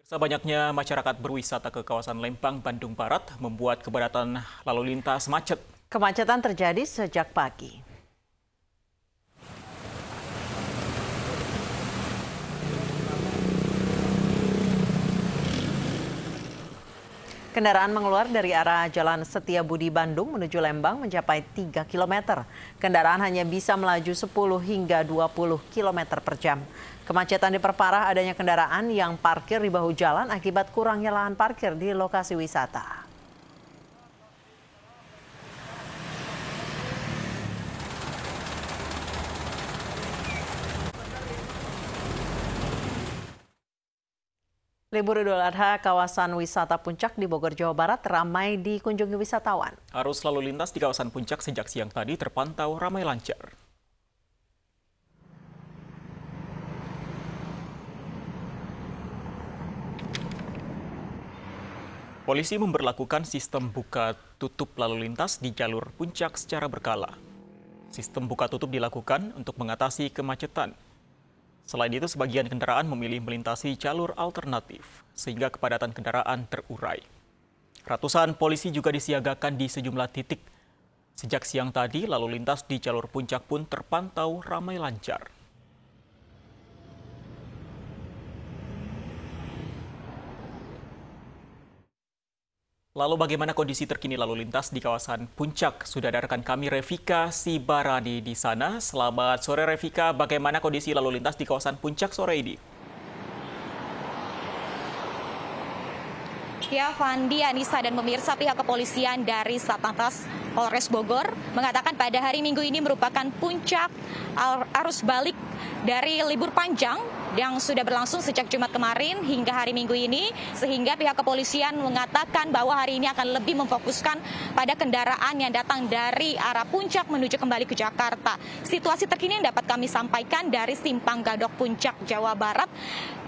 Sebanyaknya masyarakat berwisata ke kawasan Lembang, Bandung Barat membuat kepadatan lalu lintas macet. Kemacetan terjadi sejak pagi. Kendaraan mengeluar dari arah Jalan Setiabudi Bandung menuju Lembang mencapai 3 km. Kendaraan hanya bisa melaju 10 hingga 20 km per jam. Kemacetan diperparah adanya kendaraan yang parkir di bahu jalan akibat kurangnya lahan parkir di lokasi wisata. Libur Idul Adha kawasan wisata Puncak di Bogor, Jawa Barat ramai dikunjungi wisatawan. Arus lalu lintas di kawasan Puncak sejak siang tadi terpantau ramai lancar. Polisi memberlakukan sistem buka tutup lalu lintas di jalur Puncak secara berkala. Sistem buka tutup dilakukan untuk mengatasi kemacetan. Selain itu, sebagian kendaraan memilih melintasi jalur alternatif, sehingga kepadatan kendaraan terurai. Ratusan polisi juga disiagakan di sejumlah titik. Sejak siang tadi, lalu lintas di jalur Puncak pun terpantau ramai lancar. Lalu bagaimana kondisi terkini lalu lintas di kawasan Puncak? Sudah ada rekan kami Revika Sibarani di sana. Selamat sore Revika, bagaimana kondisi lalu lintas di kawasan Puncak sore ini? Ya, Fandi, Anissa, dan pemirsa, pihak kepolisian dari Satlantas Polres Bogor mengatakan pada hari Minggu ini merupakan puncak arus balik dari libur panjang yang sudah berlangsung sejak Jumat kemarin hingga hari Minggu ini, sehingga pihak kepolisian mengatakan bahwa hari ini akan lebih memfokuskan pada kendaraan yang datang dari arah Puncak menuju kembali ke Jakarta. Situasi terkini yang dapat kami sampaikan dari Simpang Gadok Puncak, Jawa Barat.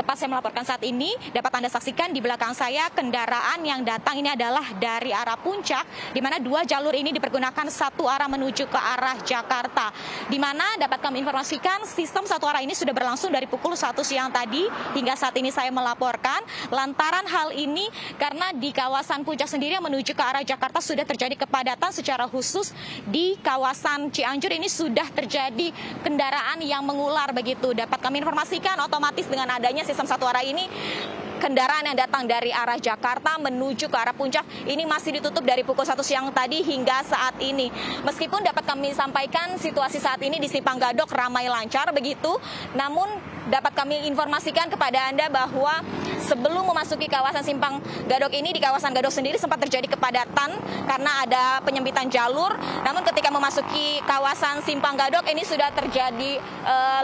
Tepat saya melaporkan saat ini, dapat Anda saksikan di belakang saya kendaraan yang datang ini adalah dari arah Puncak, di mana dua jalur ini dipergunakan satu arah menuju ke arah Jakarta. Di mana dapat kami informasikan sistem satu arah ini sudah berlangsung dari pukul 1 siang tadi hingga saat ini saya melaporkan. Lantaran hal ini karena di kawasan Puncak sendiri yang menuju ke arah Jakarta sudah terjadi kepadatan secara khusus di kawasan Cianjur ini sudah terjadi kendaraan yang mengular begitu. Dapat kami informasikan otomatis dengan adanya sistem satu arah ini, kendaraan yang datang dari arah Jakarta menuju ke arah Puncak ini masih ditutup dari pukul 1 siang tadi hingga saat ini. Meskipun dapat kami sampaikan situasi saat ini di Simpang Gadok ramai lancar begitu, namun dapat kami informasikan kepada Anda bahwa sebelum memasuki kawasan Simpang Gadok ini, di kawasan Gadok sendiri sempat terjadi kepadatan karena ada penyempitan jalur. Namun ketika memasuki kawasan Simpang Gadok ini sudah terjadi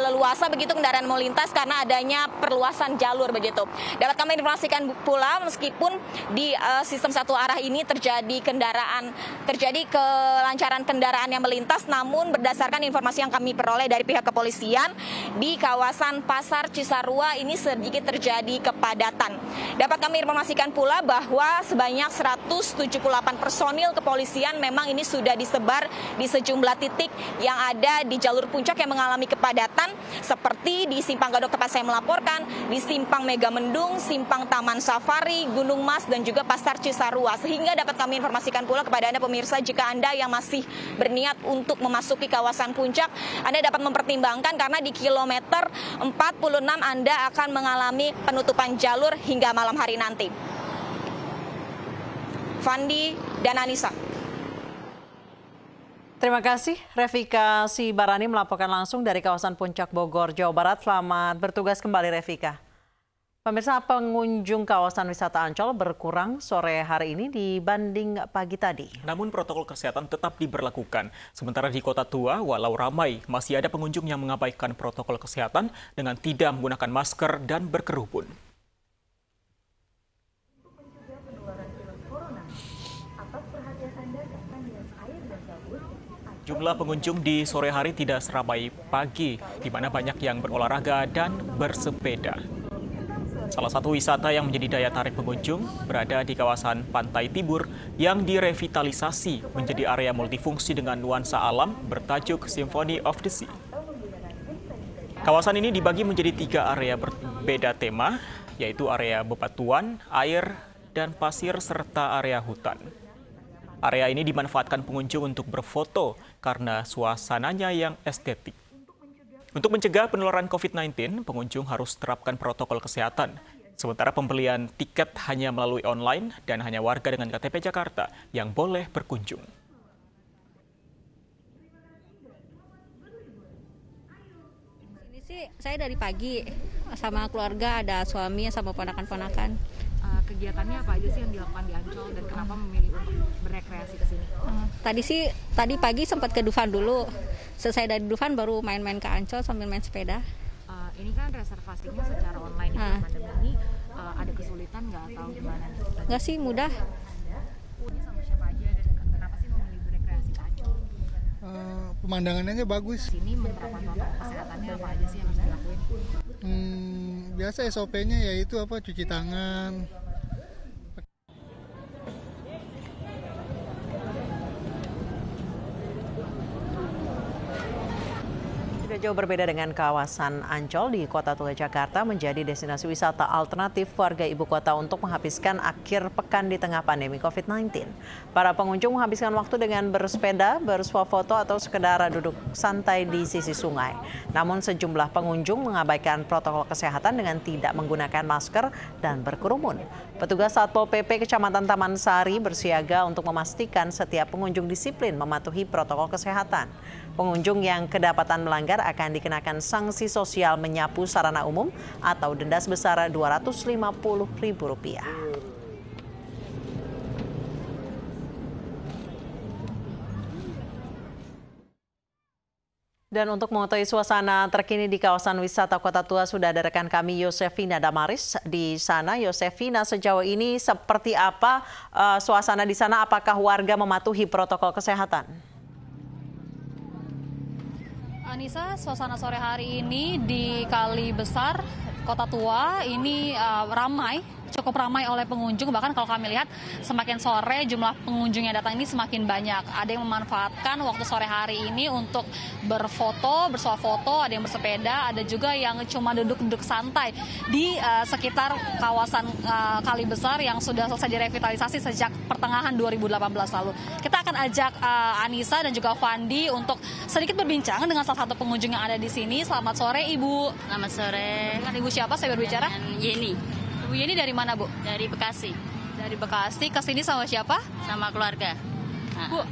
leluasa begitu kendaraan melintas karena adanya perluasan jalur begitu. Dapat kami informasikan pula meskipun di sistem satu arah ini terjadi kelancaran kendaraan yang melintas, namun berdasarkan informasi yang kami peroleh dari pihak kepolisian di kawasan Pasar Cisarua ini sedikit terjadi kepadatan. Dapat kami informasikan pula bahwa sebanyak 178 personil kepolisian memang ini sudah disebar di sejumlah titik yang ada di jalur Puncak yang mengalami kepadatan, seperti di Simpang Gadok tempat saya melaporkan, di Simpang Megamendung, Simpang Taman Safari, Gunung Mas, dan juga Pasar Cisarua. Sehingga dapat kami informasikan pula kepada Anda pemirsa, jika Anda yang masih berniat untuk memasuki kawasan Puncak, Anda dapat mempertimbangkan karena di kilometer 46 Anda akan mengalami penutupan jalur hingga malam hari nanti. Fandi dan Anissa. Terima kasih Revika Sibarani melaporkan langsung dari kawasan Puncak Bogor, Jawa Barat. Selamat bertugas kembali Revika. Pemirsa, pengunjung kawasan wisata Ancol berkurang sore hari ini dibanding pagi tadi. Namun protokol kesehatan tetap diberlakukan. Sementara di Kota Tua, walau ramai, masih ada pengunjung yang mengabaikan protokol kesehatan dengan tidak menggunakan masker dan berkerumun. Jumlah pengunjung di sore hari tidak seramai pagi, di mana banyak yang berolahraga dan bersepeda. Salah satu wisata yang menjadi daya tarik pengunjung berada di kawasan Pantai Tibur yang direvitalisasi menjadi area multifungsi dengan nuansa alam bertajuk Symphony of the Sea. Kawasan ini dibagi menjadi 3 area berbeda tema, yaitu area bebatuan, air, dan pasir serta area hutan. Area ini dimanfaatkan pengunjung untuk berfoto karena suasananya yang estetik. Untuk mencegah penularan COVID-19, pengunjung harus terapkan protokol kesehatan. Sementara pembelian tiket hanya melalui online dan hanya warga dengan KTP Jakarta yang boleh berkunjung. Ini sih saya dari pagi sama keluarga, ada suami sama ponakan-ponakan. Kegiatannya apa aja sih yang dilakukan di Ancol dan kenapa memilih untuk berrekreasi ke sini? Tadi pagi sempat ke Dufan dulu. Selesai dari Dufan baru main-main ke Ancol sambil main sepeda. Ini kan reservasinya secara online di pandemi ini, ada kesulitan nggak atau gimana? Nggak sih, mudah. Ini sama siapa aja dan kenapa sih memilih berrekreasi ke Ancol? Pemandangannya bagus. Sini menerapkan protokol kesehatannya apa aja sih yang harus dilakuin? Biasa SOP-nya yaitu cuci tangan. Tidak jauh berbeda dengan kawasan Ancol di Kota Tua Jakarta menjadi destinasi wisata alternatif warga ibu kota untuk menghabiskan akhir pekan di tengah pandemi COVID-19. Para pengunjung menghabiskan waktu dengan bersepeda, bersuah foto atau sekedar duduk santai di sisi sungai. Namun sejumlah pengunjung mengabaikan protokol kesehatan dengan tidak menggunakan masker dan berkerumun. Petugas Satpol PP Kecamatan Taman Sari bersiaga untuk memastikan setiap pengunjung disiplin mematuhi protokol kesehatan. Pengunjung yang kedapatan melanggar akan dikenakan sanksi sosial menyapu sarana umum atau denda sebesar Rp250.000. Dan untuk mengetahui suasana terkini di kawasan wisata Kota Tua sudah ada rekan kami Yosefina Damaris di sana. Yosefina, sejauh ini seperti apa suasana di sana? Apakah warga mematuhi protokol kesehatan? Anissa, suasana sore hari ini di Kali Besar, Kota Tua ini cukup ramai oleh pengunjung. Bahkan kalau kami lihat semakin sore jumlah pengunjung yang datang ini semakin banyak. Ada yang memanfaatkan waktu sore hari ini untuk berfoto, bersuah foto, ada yang bersepeda, ada juga yang cuma duduk-duduk santai di sekitar kawasan Kali Besar yang sudah selesai direvitalisasi sejak pertengahan 2018 lalu. Kita akan ajak Anissa dan juga Fandi untuk sedikit berbincang dengan salah satu pengunjung yang ada di sini. Selamat sore, Ibu. Selamat sore. Dengan Ibu siapa saya berbicara? Dengan Yeni. Ibu Yeni dari mana, Bu? Dari Bekasi. Dari Bekasi, ke sini sama siapa? Sama keluarga. Bu,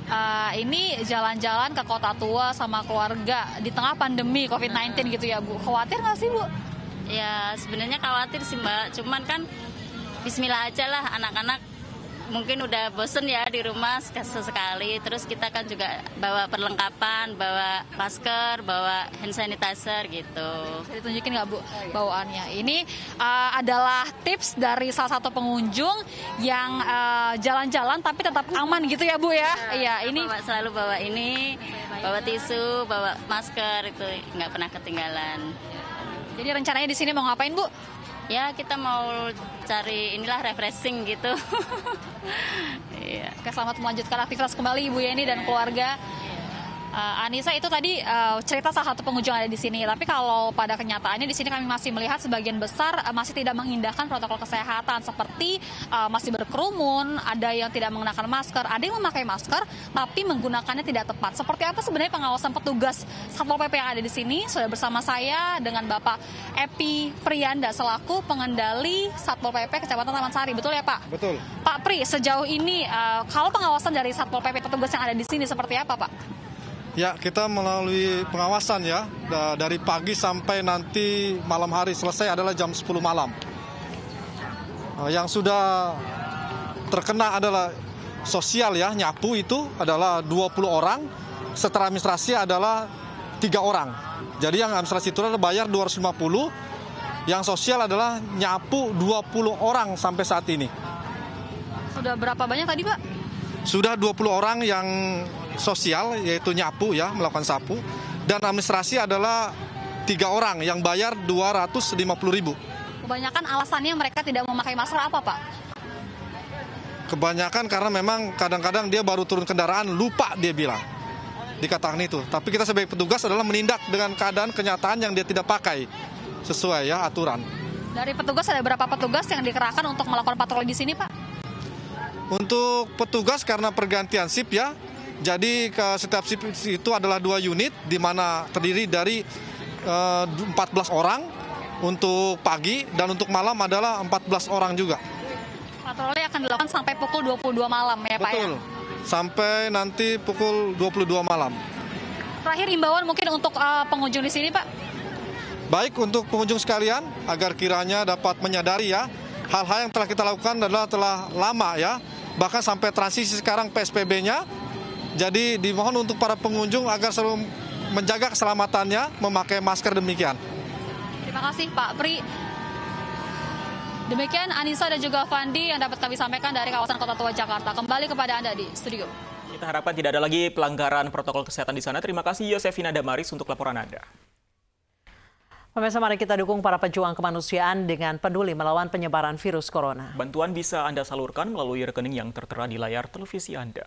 ini jalan-jalan ke Kota Tua sama keluarga di tengah pandemi COVID-19 gitu ya, Bu. Khawatir nggak sih, Bu? Ya, sebenarnya khawatir sih, Mbak. Cuman kan bismillah aja lah, anak-anak mungkin udah bosen ya di rumah sesekali. Terus kita kan juga bawa perlengkapan, bawa masker, bawa hand sanitizer gitu. Bisa ditunjukin nggak, Bu, bawaannya? Ini adalah tips dari salah satu pengunjung yang jalan-jalan tapi tetap aman gitu ya, Bu ya? Iya, ini selalu bawa ini, bawa tisu, bawa masker, itu nggak pernah ketinggalan. Jadi rencananya di sini mau ngapain, Bu? Ya, kita mau cari refreshing gitu. Iya. Oke, selamat melanjutkan aktivitas kembali Ibu Yeni dan keluarga. Anissa, itu tadi cerita salah satu pengunjung ada di sini. Tapi kalau pada kenyataannya di sini kami masih melihat sebagian besar masih tidak mengindahkan protokol kesehatan, seperti masih berkerumun, ada yang tidak mengenakan masker, ada yang memakai masker tapi menggunakannya tidak tepat. Seperti apa sebenarnya pengawasan petugas Satpol PP yang ada di sini? Sudah bersama saya dengan Bapak Epi Priyanda selaku pengendali Satpol PP Kecamatan Taman Sari. Betul ya, Pak? Betul. Pak Pri, sejauh ini kalau pengawasan dari Satpol PP petugas yang ada di sini seperti apa, Pak? Ya, kita melalui pengawasan ya, dari pagi sampai nanti malam hari selesai adalah jam 10 malam. Yang sudah terkena adalah sosial ya, nyapu itu adalah 20 orang, setelah administrasi adalah 3 orang. Jadi yang administrasi itu adalah bayar 250, yang sosial adalah nyapu 20 orang sampai saat ini. Sudah berapa banyak tadi, Pak? Sudah 20 orang yang sosial, yaitu nyapu ya, melakukan sapu, dan administrasi adalah 3 orang yang bayar 250.000. Kebanyakan alasannya mereka tidak memakai masker apa, Pak? Kebanyakan karena memang kadang-kadang dia baru turun kendaraan, lupa dia bilang, dikatakan itu. Tapi kita sebagai petugas adalah menindak dengan keadaan kenyataan yang dia tidak pakai, sesuai ya aturan. Dari petugas ada berapa petugas yang dikerahkan untuk melakukan patroli di sini, Pak? Untuk petugas karena pergantian shift ya, jadi ke setiap shift itu adalah 2 unit, di mana terdiri dari 14 orang untuk pagi dan untuk malam adalah 14 orang juga. Patroli akan dilakukan sampai pukul 22 malam ya, Pak? Betul, Ya? sampai nanti pukul 22 malam. Terakhir imbauan mungkin untuk pengunjung di sini, Pak? Baik untuk pengunjung sekalian, agar kiranya dapat menyadari ya, hal-hal yang telah kita lakukan adalah telah lama ya, bahkan sampai transisi sekarang PSBB-nya. Jadi dimohon untuk para pengunjung agar selalu menjaga keselamatannya, memakai masker demikian. Terima kasih Pak Pri. Demikian Anissa dan juga Fandi yang dapat kami sampaikan dari kawasan Kota Tua Jakarta. Kembali kepada Anda di studio. Kita harapkan tidak ada lagi pelanggaran protokol kesehatan di sana. Terima kasih Yosefina Damaris untuk laporan Anda. Pemirsa, mari kita dukung para pejuang kemanusiaan dengan peduli melawan penyebaran virus corona. Bantuan bisa Anda salurkan melalui rekening yang tertera di layar televisi Anda.